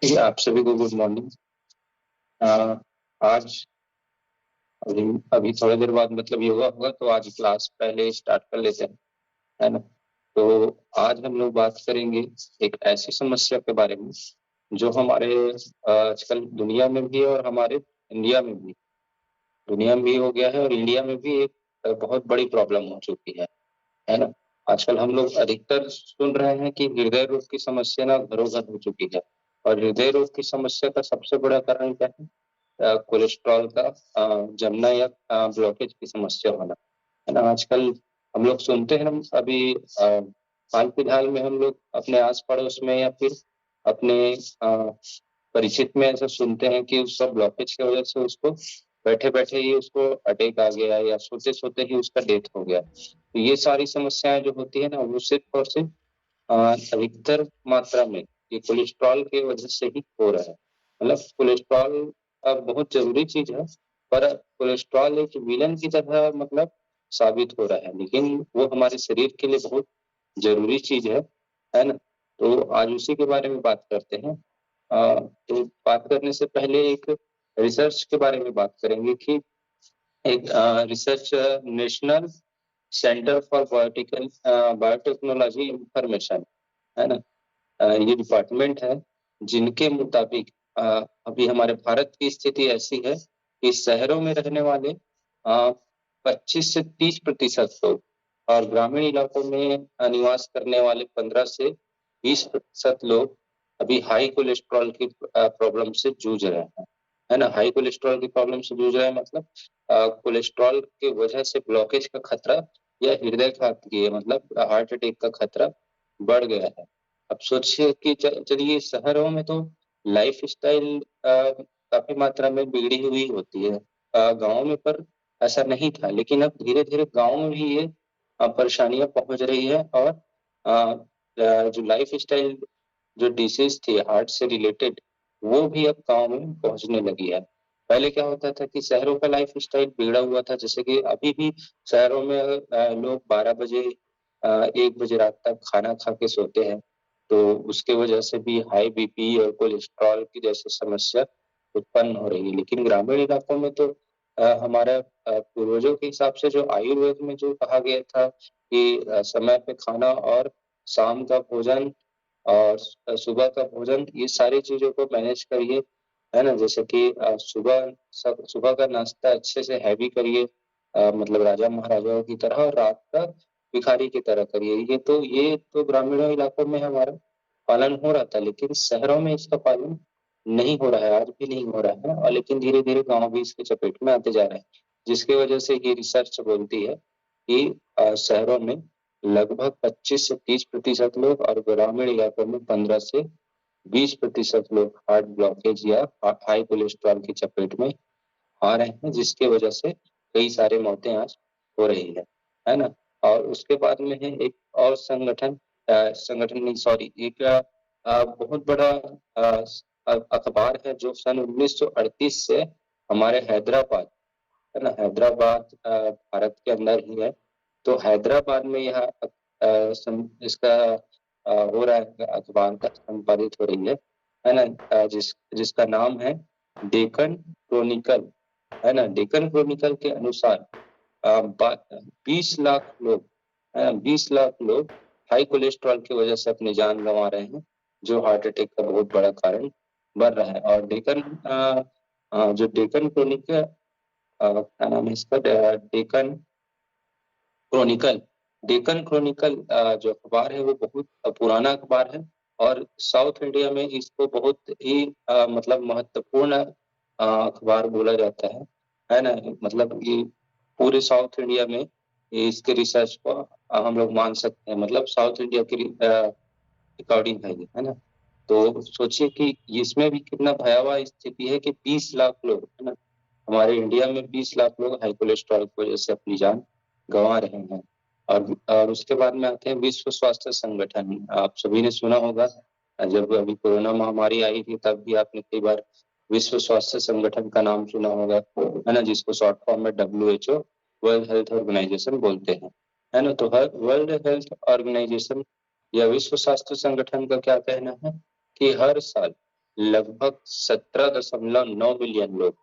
जी, आप सभी को गुड मॉर्निंग। आज अभी अभी थोड़ी देर बाद मतलब योगा होगा, तो आज क्लास पहले स्टार्ट कर लेते हैं, है ना। तो आज हम लोग बात करेंगे एक ऐसी समस्या के बारे में जो हमारे आजकल दुनिया में भी है और हमारे इंडिया में भी। दुनिया में भी हो गया है और इंडिया में भी एक बहुत बड़ी प्रॉब्लम हो चुकी है ना। आजकल हम लोग अधिकतर सुन रहे हैं कि हृदय रोग की समस्या ना घरों घर हो चुकी है। और हृदय रोग की समस्या का सबसे बड़ा कारण क्या है? कोलेस्ट्रॉल का जमना या ब्लॉकेज की समस्या होना, है ना। आजकल हम लोग सुनते हैं, हम अभी हाल फिलहाल में हम लोग अपने आस पड़ोस में या फिर अपने परिचित में ऐसा सुनते हैं कि उसका ब्लॉकेज की वजह से उसको बैठे बैठे ही उसको अटैक आ गया या सोते सोते ही उसका डेथ हो गया। तो ये सारी समस्याएं जो होती है ना, वो सिर्फ और सिर्फ अधिकतर मात्रा में ये कोलेस्ट्रॉल की वजह से ही हो रहा है। मतलब कोलेस्ट्रॉल बहुत जरूरी चीज है, पर कोलेस्ट्रॉल एक विलन की तरह मतलब साबित हो रहा है, लेकिन वो हमारे शरीर के लिए बहुत जरूरी चीज है ना। तो आज उसी के बारे में बात करते हैं। तो बात करने से पहले एक रिसर्च के बारे में बात करेंगे कि एक research national centre for biotechnology information, है ना। ये डिपार्टमेंट है जिनके मुताबिक अभी हमारे भारत की स्थिति ऐसी है कि शहरों में रहने वाले 25 से 30% लोग और ग्रामीण इलाकों में निवास करने वाले 15 से 20% लोग अभी हाई कोलेस्ट्रॉल की प्रॉब्लम से जूझ रहे हैं, है ना। हाई कोलेस्ट्रॉल की प्रॉब्लम से जूझ रहे हैं मतलब कोलेस्ट्रॉल की वजह से ब्लॉकेज का खतरा या हृदय घात की मतलब हार्ट अटैक का खतरा बढ़ गया है। अब सोचिए कि चलिए शहरों में तो लाइफ स्टाइल काफी मात्रा में बिगड़ी हुई होती है, गाँव में पर ऐसा नहीं था, लेकिन अब धीरे धीरे गाँव में भी ये परेशानियां पहुंच रही है। और जो लाइफ स्टाइल जो डिसीज थी हार्ट से रिलेटेड, वो भी अब गाँव में पहुंचने लगी है। पहले क्या होता था कि शहरों का लाइफ स्टाइल बिगड़ा हुआ था, जैसे कि अभी भी शहरों में लोग 12 बजे 1 बजे रात तक खाना खा के सोते हैं। तो उसके वजह से भी हाई बीपी और कोलेस्ट्रॉल की जैसी समस्या उत्पन्न हो रही है। लेकिन ग्रामीण इलाकों में तो हमारा पूर्वजों के हिसाब से जो आयुर्वेद में जो कहा गया था कि समय पे खाना और शाम का भोजन और सुबह का भोजन, ये सारी चीजों को मैनेज करिए, है ना। जैसे कि सुबह का नाश्ता अच्छे से हैवी करिए, मतलब राजा महाराजाओं की तरह, और रात का भिखारी की तरह करिए। ये तो ग्रामीण इलाकों में हमारा पालन हो रहा था, लेकिन शहरों में इसका पालन नहीं हो रहा है, आज भी नहीं हो रहा है। और लेकिन धीरे धीरे गांव भी इसके चपेट में आते जा रहे हैं, जिसकी वजह से ये रिसर्च बोलती है कि शहरों में लगभग 25 से 30% लोग और ग्रामीण इलाकों में 15 से 20% लोग हार्ट ब्लॉकेज या हाई कोलेस्ट्रॉल की चपेट में आ रहे हैं, जिसकी वजह से कई सारे मौतें आज हो रही है ना। और उसके बाद में है एक और संगठन नहीं, सॉरी, एक बहुत बड़ा अखबार है जो सन 1938 से हमारे हैदराबाद, है ना, हैदराबाद भारत के अंदर ही है। तो हैदराबाद में यह इसका हो रहा है, अखबार का संपादित हो रही है ना। जिसका नाम है डेक्कन क्रॉनिकल, है ना। डेक्कन क्रॉनिकल के अनुसार 20 लाख लोग, 20 लाख लोग हाई कोलेस्ट्रॉल की वजह से अपनी जान गंवा रहे हैं, जो हार्ट अटैक का बहुत बड़ा कारण बन रहा है। और जो डेक्कन क्रॉनिकल, क्या नाम है इसका, क्रॉनिकल डेक्कन क्रॉनिकल जो अखबार है वो बहुत पुराना अखबार है। और साउथ इंडिया में इसको बहुत ही मतलब महत्वपूर्ण अखबार बोला जाता है ना। मतलब ये पूरे साउथ इंडिया में ये इसके रिसर्च को हम लोग मान सकते हैं, मतलब साउथ इंडिया की रिकॉर्डिंग है ये, है ना। तो सोचिए कि इसमें भी कितना भयावह स्थिति है कि 20 लाख लोग, है ना, हमारे इंडिया में 20 लाख लोग हाई कोलेस्ट्रॉल की वजह से अपनी जान गंवा रहे हैं। और उसके बाद में आते हैं विश्व स्वास्थ्य संगठन। आप सभी ने सुना होगा, जब अभी कोरोना महामारी आई थी तब भी आपने कई बार विश्व स्वास्थ्य संगठन का नाम सुना होगा, है ना, जिसको शॉर्ट फॉर्म में WHO, वर्ल्ड हेल्थ ऑर्गेनाइजेशन बोलते हैं, है ना। तो हर वर्ल्ड हेल्थ ऑर्गेनाइजेशन या विश्व स्वास्थ्य संगठन का क्या कहना है कि हर साल लगभग 17.9 मिलियन लोग,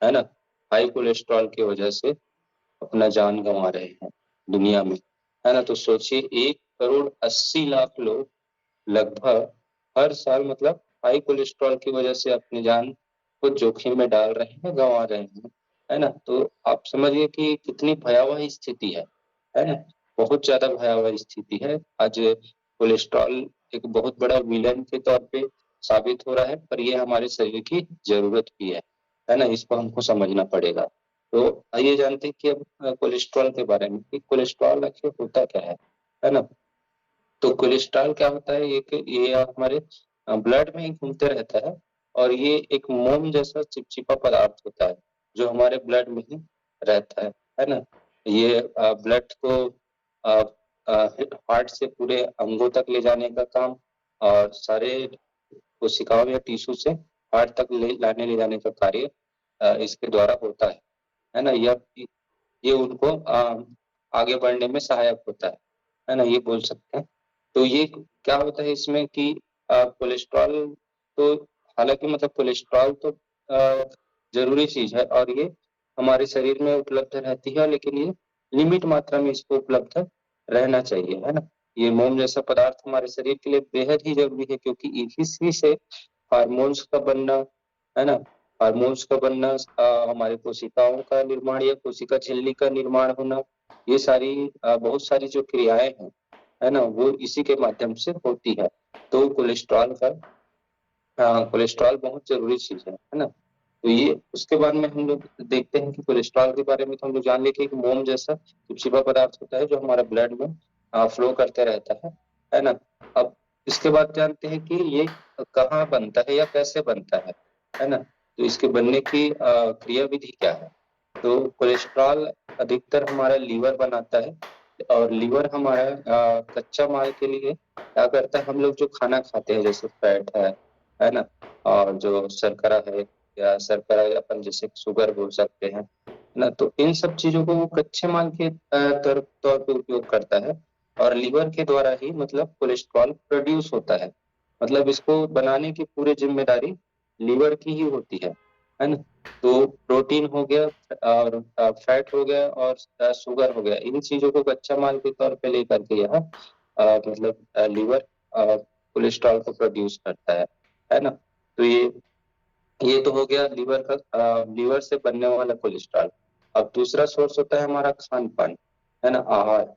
है ना, हाई कोलेस्ट्रॉल की वजह से अपना जान गंवा रहे हैं दुनिया में, है ना। तो सोचिए 1,80,00,000 लोग लगभग हर साल मतलब हाई कोलेस्ट्रॉल की वजह से अपनी जान को जोखिम में डाल रहे हैं, गंवा रहे हैं, है ना। तो आप समझिए कि कितनी भयावह स्थिति है ना। बहुत ज्यादा भयावह स्थिति है। आज कोलेस्ट्रॉल एक बहुत बड़ा विलन के तौर पे साबित हो रहा है, पर ये हमारे शरीर की जरूरत भी है ना। इसको हमको समझना पड़ेगा। तो आइए जानते हैं कि अब कोलेस्ट्रॉल के बारे में, कि कोलेस्ट्रॉल आखिर होता क्या है ना। तो कोलेस्ट्रॉल क्या होता है, ये हमारे ब्लड में ही घूमते रहता है, और ये एक मोम जैसा चिपचिपा पदार्थ होता है जो हमारे ब्लड में ही रहता है ना। ये ब्लड को हार्ट से पूरे अंगों तक ले जाने का काम, और सारे कोशिकाओं या टिश्यू से हार्ट तक ले जाने का कार्य इसके द्वारा होता है ना। ये उनको आगे बढ़ने में सहायक होता है ना, ये बोल सकते हैं। तो ये क्या होता है इसमें कि कोलेस्ट्रॉल तो, हालांकि मतलब कोलेस्ट्रॉल तो जरूरी चीज है, और ये हमारे शरीर में उपलब्ध रहती है, लेकिन ये लिमिट मात्रा में इसको उपलब्ध रहना चाहिए, है ना। ये मोम जैसा पदार्थ हमारे शरीर के लिए बेहद ही जरूरी है, क्योंकि इसी से हार्मोन्स का बनना, है ना, हार्मोन्स का बनना, हमारे कोशिकाओं का निर्माण या कोशिका झिल्ली का निर्माण होना, ये सारी बहुत सारी जो क्रियाएं हैं, है ना, वो इसी के माध्यम से होती है। तो कोलेस्ट्रॉल बहुत जरूरी चीज है ना। तो ये उसके बाद में हम लोग देखते हैं कि कोलेस्ट्रॉल के बारे में तो हम लोग जान लेते हैं कि मोम जैसा चिपचिपा पदार्थ होता है जो हमारा ब्लड में फ्लो करते रहता है ना। अब इसके बाद जानते हैं कि ये कहाँ बनता है या कैसे बनता है ना। तो इसके बनने की क्रिया विधि क्या है। तो कोलेस्ट्रॉल अधिकतर हमारा लीवर बनाता है, और लीवर हमारा कच्चा माल के लिए क्या करता है, हम लोग जो खाना खाते हैं जैसे फैट है ना, और जो शर्करा है, या शर्करा अपन जैसे शुगर बोल सकते हैं ना, तो इन सब चीजों को वो कच्चे माल के तौर तौर पे उपयोग करता है, और लीवर के द्वारा ही मतलब कोलेस्ट्रॉल प्रोड्यूस होता है। मतलब इसको बनाने की पूरी जिम्मेदारी लीवर की ही होती है ना। तो प्रोटीन हो गया, और फैट हो गया, और शुगर हो गया, इन चीजों को कच्चा माल के तौर पे लेकर के यह मतलब लीवर कोलेस्ट्रॉल को प्रोड्यूस करता है ना। तो ये तो हो गया लीवर का, लीवर से बनने वाला कोलेस्ट्रॉल। अब दूसरा सोर्स होता है हमारा खान पान, है ना, आहार।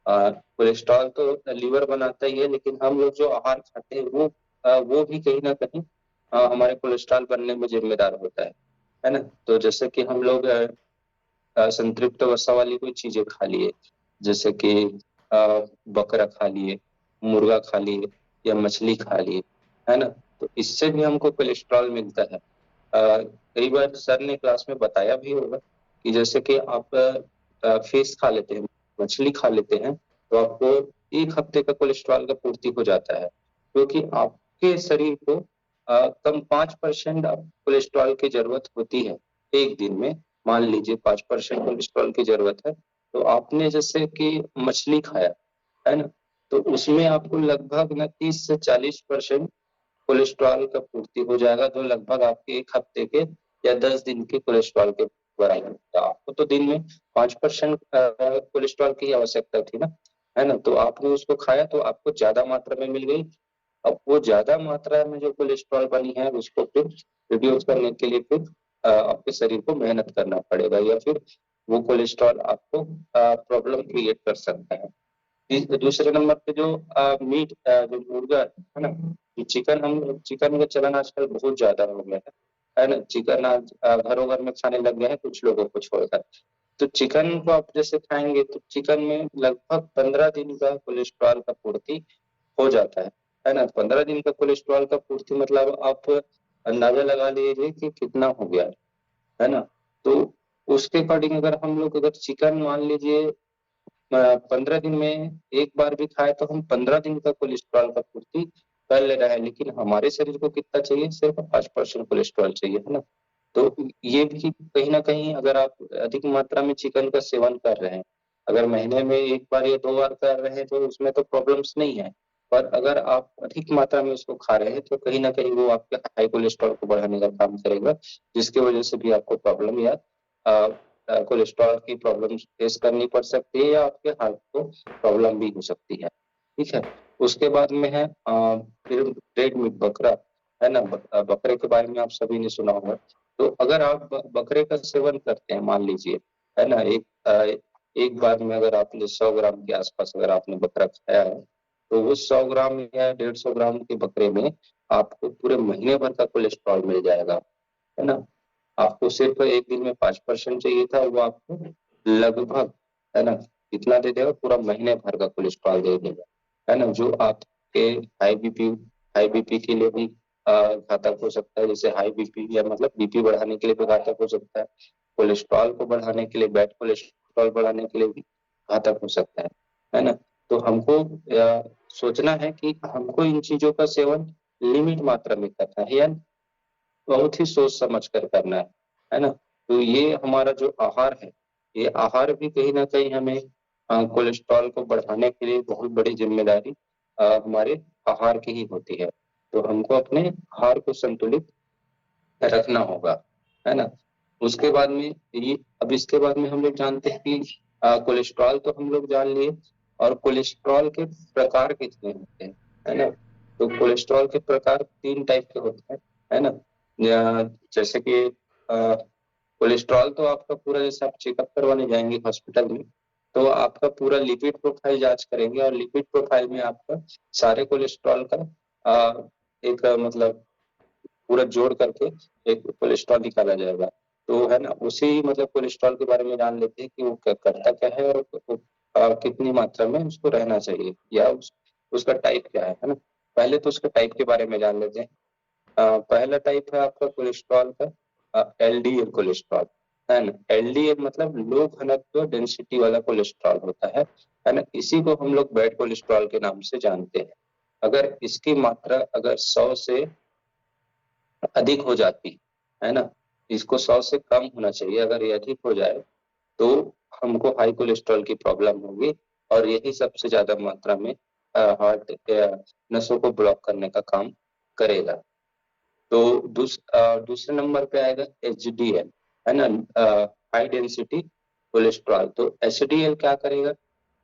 कोलेस्ट्रॉल तो लीवर बनाता ही है, लेकिन हम लोग जो आहार खाते हैं वो भी कहीं ना कहीं हमारे कोलेस्ट्रॉल बनने में जिम्मेदार होता है ना। तो जैसे कि हम लोग संतृप्त वसा वाली कोई चीजें खा लिए, जैसे कि बकरा खा लिए, मुर्गा खा लिए, या मछली खा लिए, है ना। तो इससे भी हमको कोलेस्ट्रॉल मिलता है। कई बार सर ने क्लास में बताया भी होगा कि जैसे कि आप फिश खा लेते हैं, मछली खा लेते हैं, तो आपको 1 हफ्ते का कोलेस्ट्रॉल का पूर्ति हो जाता है, क्योंकि आपके शरीर को कम 5% कोलेस्ट्रॉल की जरूरत होती है एक दिन में। मान लीजिए 5% कोलेस्ट्रॉल की जरूरत है, तो आपने जैसे कि मछली खाया, है ना, तो उसमें आपको लगभग ना 30 से 40% कोलेस्ट्रॉल का पूर्ति हो जाएगा, जो लगभग आपके 1 हफ्ते के या 10 दिन के कोलेस्ट्रॉल के बराबर होगा। आपको तो दिन में 5% कोलेस्ट्रॉल की आवश्यकता थी ना, है ना। तो आपने उसको खाया तो आपको ज्यादा मात्रा में मिल गई। अब वो ज्यादा मात्रा में जो कोलेस्ट्रॉल बनी है उसको फिर रिड्यूस करने के लिए फिर आपके शरीर को मेहनत करना पड़ेगा, या फिर वो कोलेस्ट्रॉल आपको प्रॉब्लम क्रिएट कर सकता है। दूसरे नंबर पे जो मीट, जो मुर्गा है ना, जो चिकन का चलन आजकल बहुत ज्यादा हो गया है ना। चिकन आज घरों घर में खाने लग गए हैं कुछ लोगों को छोड़कर। तो चिकन को आप जैसे खाएंगे तो चिकन में लगभग 15 दिन का कोलेस्ट्रॉल का पूर्ति हो जाता है ना। 15 दिन का कोलेस्ट्रॉल का पूर्ति मतलब आप अंदाजा लगा लीजिए कि कितना हो गया है ना। तो उसके अकॉर्डिंग अगर हम लोग अगर चिकन मान लीजिए 15 दिन में एक बार भी खाए, तो हम 15 दिन का कोलेस्ट्रॉल का पूर्ति कर ले रहा है, लेकिन हमारे शरीर को कितना चाहिए, सिर्फ 5% कोलेस्ट्रॉल चाहिए, है ना। तो ये भी कहीं ना कहीं अगर आप अधिक मात्रा में चिकन का सेवन कर रहे हैं, अगर महीने में 1 बार या 2 बार कर रहे हैं, तो उसमें तो प्रॉब्लम्स नहीं है। पर अगर आप अधिक मात्रा में उसको खा रहे हैं तो कहीं ना कहीं वो आपके हाई कोलेस्ट्रॉल को बढ़ाने का काम करेगा, जिसकी वजह से भी आपको प्रॉब्लम या कोलेस्ट्रॉल की प्रॉब्लम फेस करनी पड़ सकती है, या आपके हार्ट को प्रॉब्लम भी हो सकती है। ठीक है। उसके बाद में है फिर रेड मीट, बकरा, है ना। बकरे के बारे में आप सभी ने सुना होगा। तो अगर आप बकरे का सेवन करते हैं, मान लीजिए, है ना, एक बार में अगर आपने 100 ग्राम के आसपास अगर आपने बकरा खाया है, तो वो 100 ग्राम या 150 ग्राम के बकरे में आपको पूरे महीने भर का कोलेस्ट्रॉल मिल जाएगा, है ना। आपको सिर्फ एक दिन में 5% चाहिए था, वो आपको लगभग, है ना, कितना दे देगा, पूरा महीने भर का कोलेस्ट्रॉल दे देगा, है ना, जो आपके हाई बीपी के लिए भी घातक हो सकता है। जैसे हाई बीपी या मतलब बीपी बढ़ाने के लिए भी घातक हो सकता है, कोलेस्ट्रॉल को बढ़ाने के लिए, बैड कोलेस्ट्रॉल बढ़ाने के लिए भी घातक हो सकता है ना। तो हमको सोचना है कि हमको इन चीजों का सेवन लिमिट मात्रा में करना है, या बहुत ही सोच समझ कर करना है ना। तो ये हमारा जो आहार है, ये आहार भी कहीं ना कहीं हमें कोलेस्ट्रॉल को बढ़ाने के लिए बहुत बड़ी जिम्मेदारी हमारे आहार की ही होती है। तो हमको अपने आहार को संतुलित रखना होगा, है ना। उसके बाद में ये, अब इसके बाद में हम लोग जानते हैं कि कोलेस्ट्रॉल तो हम लोग जान लिए, और कोलेस्ट्रॉल के प्रकार कितने होते हैं, है ना। तो कोलेस्ट्रॉल के प्रकार 3 टाइप के होते हैं, है ना। जैसे कि कोलेस्ट्रॉल तो आपका पूरा, जैसे आप चेकअप करवाने जाएंगे हॉस्पिटल में, तो आपका पूरा लिपिड प्रोफाइल जांच करेंगे, और लिपिड प्रोफाइल में आपका सारे कोलेस्ट्रॉल का एक मतलब पूरा जोड़ करके एक कोलेस्ट्रॉल निकाला जाएगा। तो है ना, उसी मतलब कोलेस्ट्रॉल के बारे में जान लेते हैं कि वो क्या करता क्या है, और कितनी मात्रा में उसको रहना चाहिए, या उसका टाइप क्या है ना। पहले तो उसके टाइप के बारे में जान लेते हैं। पहला टाइप है आपका कोलेस्ट्रॉल का एलडीएल कोलेस्ट्रॉल, है ना। एलडीएल मतलब लो घनत्व डेंसिटी वाला कोलेस्ट्रॉल होता है ना। इसी को हम लोग बैड कोलेस्ट्रॉल के नाम से जानते हैं। अगर इसकी मात्रा अगर 100 से अधिक हो जाती है ना, इसको 100 से कम होना चाहिए, अगर ये अधिक हो जाए तो हमको हाई कोलेस्ट्रॉल की प्रॉब्लम होगी, और यही सबसे ज्यादा मात्रा में हार्ट नसों को ब्लॉक करने का काम करेगा। तो दूसरे नंबर पे आएगा एचडीएल, है ना, हाई डेंसिटी कोलेस्ट्रॉल। तो एचडीएल क्या करेगा,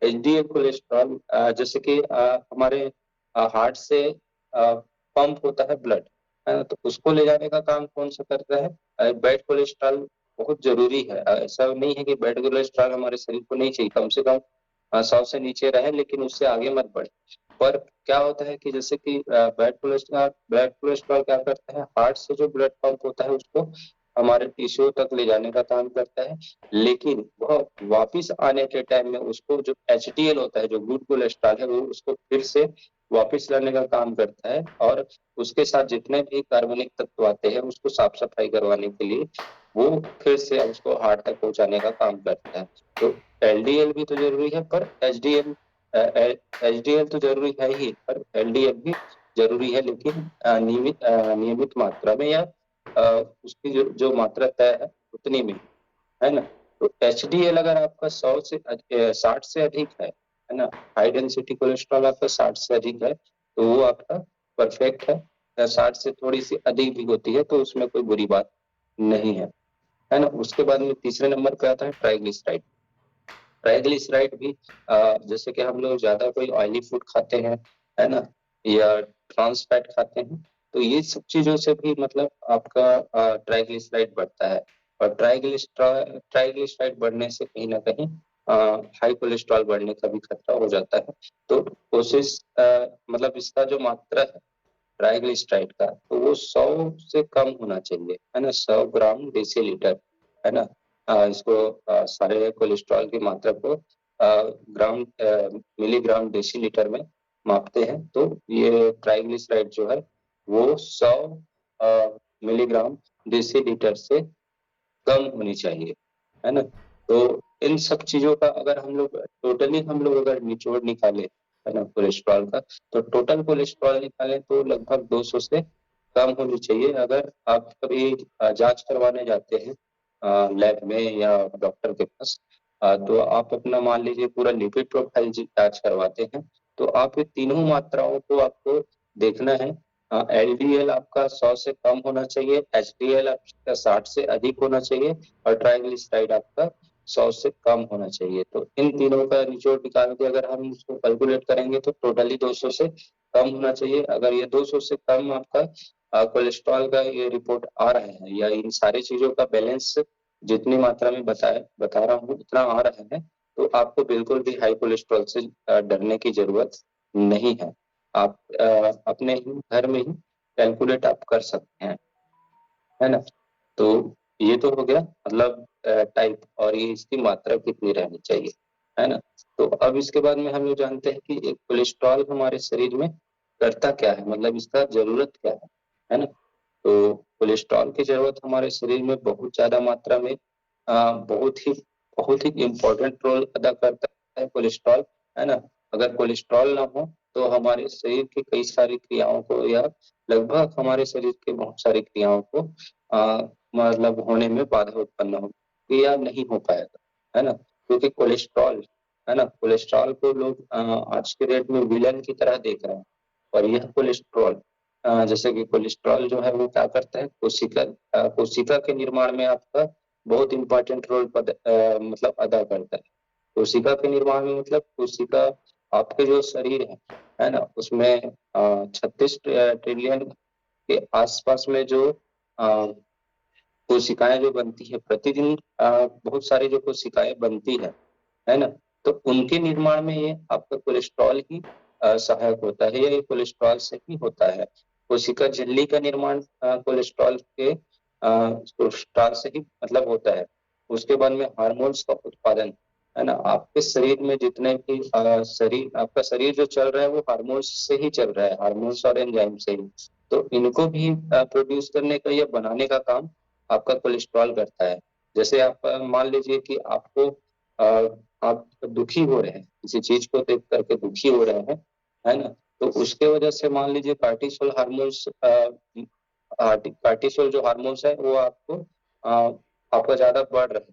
एचडीएल कोलेस्ट्रॉल जैसे कि हमारे हार्ट से पंप होता है ब्लड, है ना, तो उसको ले जाने का काम कौन सा करता है, बैड कोलेस्ट्रॉल बहुत जरूरी है। ऐसा नहीं है कि बैड कोलेस्ट्रॉल हमारे शरीर को नहीं चाहिए, कम से कम 100 से नीचे रहे, लेकिन उससे आगे मत बढ़े। पर क्या होता है कि जैसे कि बैड कोलेस्ट्रॉल क्या करता है, हार्ट से जो ब्लड पंप होता है उसको हमारे टिश्यू तक ले जाने का काम करता है, लेकिन वह वापिस आने के टाइम में उसको जो एचडीएल होता है, जो गुड कोलेस्ट्रॉल है, वो उसको फिर से वापिस लाने का काम करता है, और उसके साथ जितने भी कार्बनिक तत्व आते हैं उसको साफ सफाई करवाने के लिए वो फिर से उसको हार्ट तक पहुंचाने का काम करता है। तो एलडीएल भी तो जरूरी है, पर एचडीएल तो जरूरी है ही, पर एलडीएल भी जरूरी है, लेकिन नियमित मात्रा में, या उसकी जो मात्रा तय है उतनी में, है ना। तो एचडीएल अगर आपका 60 से अधिक है ना, हाई डेंसिटी कोलेस्ट्रॉल आपका 60 से अधिक है, तो वो आपका परफेक्ट है। या 60 से थोड़ी सी अधिक भी होती है तो उसमें कोई बुरी बात नहीं है ना। उसके बाद में तीसरे नंबर पे आता है ट्राइग्लिसराइड। ट्राइग्लिसराइड भी जैसे कि हम लोग ज्यादा कोई ऑयली फूड खाते हैं, है ना, या ट्रांस फैट खाते हैं, तो ये सब चीजों से भी मतलब आपका ट्राइग्लिसराइड बढ़ता है, और ट्राइग्लिसराइड बढ़ने से कहीं ना कहीं हाई कोलेस्ट्रॉल बढ़ने का भी खतरा हो जाता है। तो कोशिश मतलब इसका जो मात्रा है ट्राइग्लिसराइड का, तो वो 100 से कम होना चाहिए, है ना, 100 ग्राम डेसीलीटर, है ना। इसको सारे कोलेस्ट्रॉल की मात्रा को मिलीग्राम डेसीलीटर में मापते हैं। तो ये ट्राइग्लिसराइड जो है वो 100 मिलीग्राम डेसीलीटर से कम होनी चाहिए, है ना। तो इन सब चीजों का अगर हम लोग अगर निचोड़ निकाले, है ना, कोलेस्ट्रॉल का, तो टोटल कोलेस्ट्रॉल निकालें तो लगभग 200 से कम होनी चाहिए। अगर आप कभी जांच करवाने जाते हैं लैब में या डॉक्टर के पास, तो आप अपना मान लीजिए पूरा लिपिड प्रोफाइल जांच करवाते हैं, तो आप ये तीनों मात्राओं को आपको देखना है। एलडीएल आपका 100 से कम होना चाहिए, एचडीएल आपका 60 से अधिक होना चाहिए और ट्राइग्लिसराइड आपका 100 से कम होना चाहिए। तो इन तीनों का निचोड़ निकाल के अगर हम उसको कैलकुलेट करेंगे तो टोटली 200 से कम होना चाहिए। अगर ये 200 से कम आपका कोलेस्ट्रॉल का ये रिपोर्ट आ रहा है या इन सारी चीजों का बैलेंस जितनी मात्रा में बता रहा हूँ उतना आ रहा है, तो आपको बिल्कुल भी हाई कोलेस्ट्रॉल से डरने की जरूरत नहीं है। आप अपने ही घर में ही कैलकुलेट आप कर सकते हैं, है ना। तो ये तो हो गया मतलब टाइप और ये इसकी मात्रा कितनी रहनी चाहिए, है ना। तो अब इसके बाद में हम लोग जानते हैं कि एक कोलेस्ट्रॉल हमारे शरीर में करता क्या है, मतलब इसका जरूरत क्या है ना। तो कोलेस्ट्रॉल की जरूरत हमारे शरीर में बहुत ज्यादा मात्रा में बहुत ही इम्पोर्टेंट रोल अदा करता है कोलेस्ट्रॉल, है ना। अगर कोलेस्ट्रॉल ना हो तो हमारे शरीर की कई सारी क्रियाओं को या लगभग हमारे शरीर के बहुत सारी क्रियाओं को मतलब होने में बाधा उत्पन्न हो या नहीं हो पाएगा, है ना। क्योंकि कोलेस्ट्रॉल, है ना, कोलेस्ट्रॉल को लोग आज के डेट में विलन की तरह देख रहे हैं। और यह कोलेस्ट्रॉल जैसे कि कोलेस्ट्रॉल जो है वो क्या करता है, कोशिका के निर्माण में आपका बहुत इंपॉर्टेंट रोल मतलब अदा करता है। कोशिका के निर्माण में मतलब कोशिका आपके जो शरीर है ना, उसमें 36 ट्रिलियन के आसपास में जो कोशिकाएं जो बनती है प्रतिदिन, बहुत सारी जो कोशिकाएं बनती है ना। तो उनके निर्माण में ये आपका कोलेस्ट्रॉल ही सहायक होता है, ये कोलेस्ट्रॉल से ही होता है। कोशिका झिल्ली का निर्माण कोलेस्ट्रॉल से ही मतलब होता है। उसके बाद में हार्मोन्स का उत्पादन, है ना, आपके शरीर में जितने भी आपका शरीर जो चल रहा है वो हार्मोन्स से ही चल रहा है, हार्मोन्स और एंजाइम से ही। तो इनको भी प्रोड्यूस करने का या बनाने का काम आपका कोलेस्ट्रॉल करता है। जैसे आप मान लीजिए कि आपको आप दुखी हो रहे हैं, किसी चीज को देख करके दुखी हो रहे हैं, है ना। तो उसके वजह से मान लीजिए कार्टिसोल जो हार्मोन्स है वो आपका ज्यादा बढ़ रहा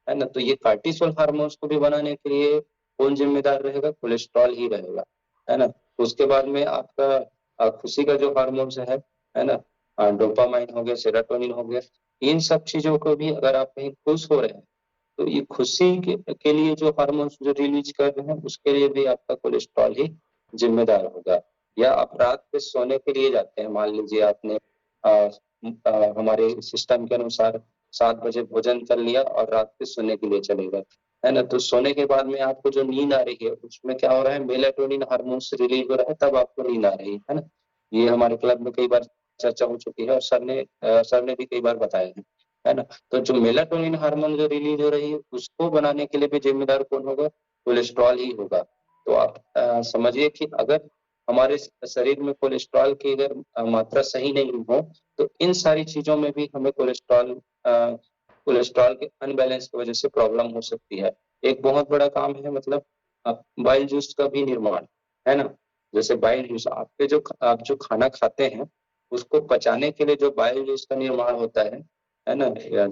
है ना। तो ये कार्टिसोल हार्मोन्स को भी बनाने के लिए कौन जिम्मेदार रहेगा, कोलेस्ट्रॉल ही रहेगा, है ना। उसके बाद में आपका खुशी का जो हार्मोन्स है ना, डोपामाइन हो गया, सेरोटोनिन हो गया, इन सब चीजों को भी अगर आप कहीं खुश हो रहे हैं तो ये खुशी के लिए जो हार्मोन्स जो रिलीज कर रहे हैं उसके लिए भी आपका कोलेस्ट्रॉल ही जिम्मेदार होगा। या आप रात में सोने के लिए जाते हैं, मान लीजिए आपने हमारे सिस्टम के अनुसार 7 बजे भोजन कर लिया और रात में सोने के लिए चले गए, है ना। तो सोने के बाद में आपको जो नींद आ रही है उसमें क्या हो रहा है, मेलाटोनिन हार्मोन्स रिलीज हो रहा है, तब आपको नींद आ रही है ना। ये हमारे क्लब में कई बार चर्चा हो चुकी है और सर ने भी कई बार बताया है ना। तो जो मेलाटोनिन हार्मोन जो रिलीज हो रही है उसको बनाने के लिए भी जिम्मेदार कौन होगा, कोलेस्ट्रॉल ही होगा। तो आप समझिए कि अगर हमारे शरीर में कोलेस्ट्रॉल की अगर मात्रा सही नहीं हो तो इन सारी चीजों में भी हमें कोलेस्ट्रॉल के अनबैलेंस की वजह से प्रॉब्लम हो सकती है। एक बहुत बड़ा काम है मतलब बाइल जूस का भी निर्माण, है ना। जैसे बाइल जूस आप जो खाना खाते हैं उसको पचाने के लिए जो बाइल जूस का निर्माण होता है ना, या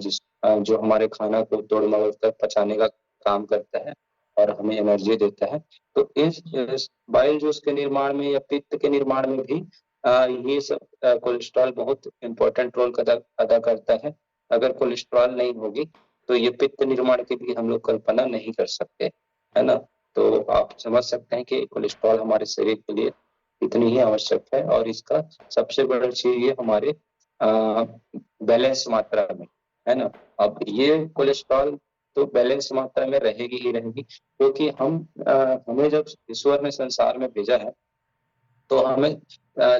जो हमारे खाना को तोड़ मरोड़ कर पचाने का काम करता है और हमें एनर्जी देता है। तो इस बाइल जूस के निर्माण में या पित्त के निर्माण में भी ये सब कोलेस्ट्रॉल बहुत इंपॉर्टेंट रोल अदा करता है। अगर कोलेस्ट्रॉल नहीं होगी तो ये पित्त निर्माण की भी हम लोग कल्पना नहीं कर सकते, है ना। तो आप समझ सकते हैं कि कोलेस्ट्रॉल हमारे शरीर के लिए इतनी ही आवश्यक है और इसका सबसे बड़ा चीज ये हमारे बैलेंस मात्रा में, है ना। अब ये कोलेस्ट्रॉल तो बैलेंस मात्रा में रहेगी ही रहेगी क्योंकि हमें जब ईश्वर ने संसार में भेजा है तो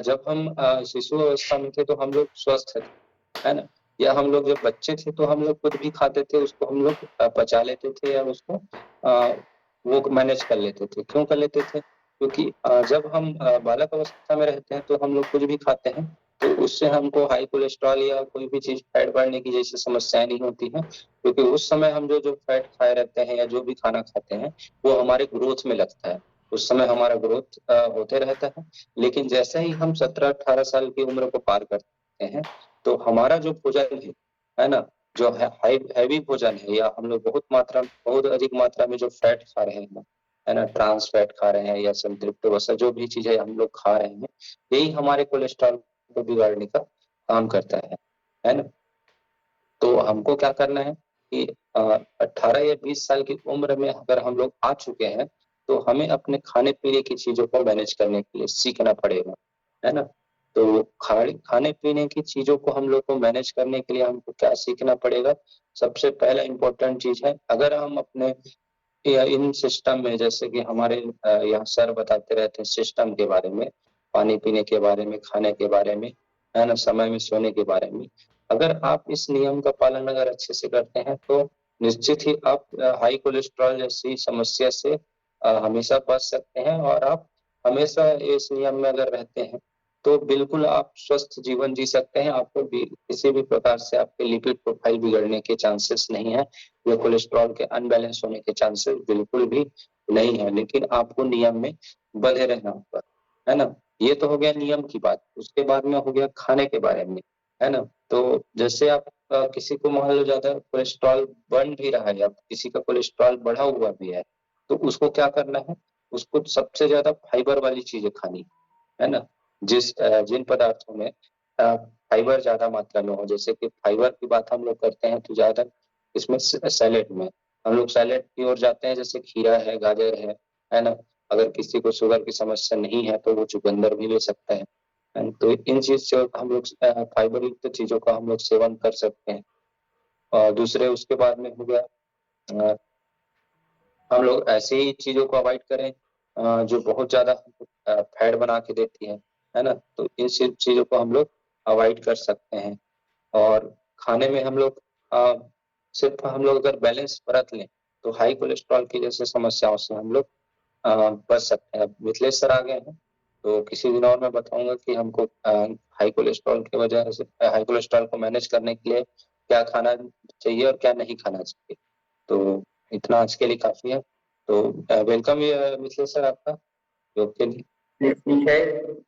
जब हम शिशु अवस्था में थे तो हम लोग स्वस्थ थे, है ना। या हम लोग जब बच्चे थे तो हम लोग कुछ भी खाते थे उसको हम लोग पचा लेते थे या उसको वो मैनेज कर लेते थे। क्यों कर लेते थे, क्योंकि जब हम बालक अवस्था में रहते हैं तो हम लोग कुछ भी खाते हैं तो उससे हमको हाई कोलेस्ट्रॉल या कोई भी चीज फैट बढ़ने की जैसी समस्याएं नहीं होती हैं, क्योंकि उस समय हम जो जो फैट खाए रहते हैं या जो भी खाना खाते हैं वो हमारे ग्रोथ में लगता है, उस समय हमारा ग्रोथ होते रहता है। लेकिन जैसे ही हम 17-18 साल की उम्र को पार करते हैं तो हमारा जो भोजन है ना, जो है हैवी भोजन है या हम लोग बहुत अधिक मात्रा में जो फैट खा रहे हैं है ना, ट्रांस फैट खा रहे हैं या संतृप्त वसा जो भी चीजें हम लोग खा रहे हैं, यही हमारे कोलेस्ट्रॉल को बिगाड़ने का काम करता है ना। तो हमको क्या करना है कि 18 या 20 साल की उम्र में अगर हम लोग आ चुके हैं, तो हमें अपने खाने-पीने की चीज़ों को मैनेज करने के लिए सीखना पड़ेगा, है ना? तो खाने-पीने की चीज़ों को हम लोग को मैनेज करने के लिए हमको क्या सीखना पड़ेगा? सबसे पहला इम्पोर्टेंट चीज़ है, अगर हम अपने या इन सिस्टम में जैसे कि हमारे यहाँ सर बताते रहते हैं सिस्टम के बारे में, पानी-पीने के बारे में, खाने के बारे में, है ना? समय में सोने के बारे में। अगर आप इस नियम का पालन अगर अच्छे से करते हैं, तो निश्चित ही आप हाई कोलेस्ट्रॉल जैसी समस्या से हमेशा बच सकते हैं और आप हमेशा इस नियम में अगर रहते हैं, तो बिल्कुल आप स्वस्थ जीवन जी सकते हैं। आपको भी किसी भी प्रकार से आपके लिपिड प्रोफाइल बिगड़ने के चांसेस नहीं है। या कोलेस्ट्रॉल के अनबैलेंस होने के चांसेस बिल्कुल भी नहीं है, लेकिन आपको नियम में बंधे रहना होगा, है ना? ये तो हो गया नियम की बात, उसके बाद में हो गया खाने के बारे में, है ना? तो जैसे आप किसी को मान लो ज़्यादा कोलेस्ट्रॉल बढ़ भी रहा है या किसी का कोलेस्ट्रॉल बढ़ा हुआ भी है, तो उसको क्या करना है? उसको सबसे ज़्यादा फाइबर वाली चीज़ें खानी, है ना? जिन पदार्थों में फाइबर ज़्यादा मात्रा में हो, जैसे कि फाइबर की बात हम लोग करते हैं तो ज़्यादा इसमें सैलेड में हम लोग सैलेड की ओर जाते हैं, जैसे खीरा है, गाजर है ना? अगर किसी को शुगर की समस्या नहीं है तो वो चुकंदर भी ले सकता है। तो इन चीज़ से हम लोग फाइबर युक्त चीज़ों का हम लोग सेवन कर सकते हैं। और दूसरे उसके बाद में हो गया अ, हम लोग ऐसी ही चीज़ों को अवॉइड करें जो बहुत ज़्यादा फैट बना के देती है ना? तो इन सब चीज़ों को हम लोग अवॉइड कर सकते हैं और खाने में हम लोग सिर्फ़ हम लोग अगर बैलेंस बरत लें, तो हाई कोलेस्ट्रॉल की जैसे समस्याओं से हम लोग बच सकते हैं। अब मिथिलेश सर आ गए हैं, तो किसी दिन और मैं बताऊँगा कि हमको हाई कोलेस्ट्रॉल की वजह से हाई कोलेस्ट्रॉल को मैनेज करने के लिए क्या खाना चाहिए और क्या नहीं खाना चाहिए। तो इतना आज के लिए काफ़ी है। तो वेलकम मिथिलेश सर आपका योग के लिए। ठीक है।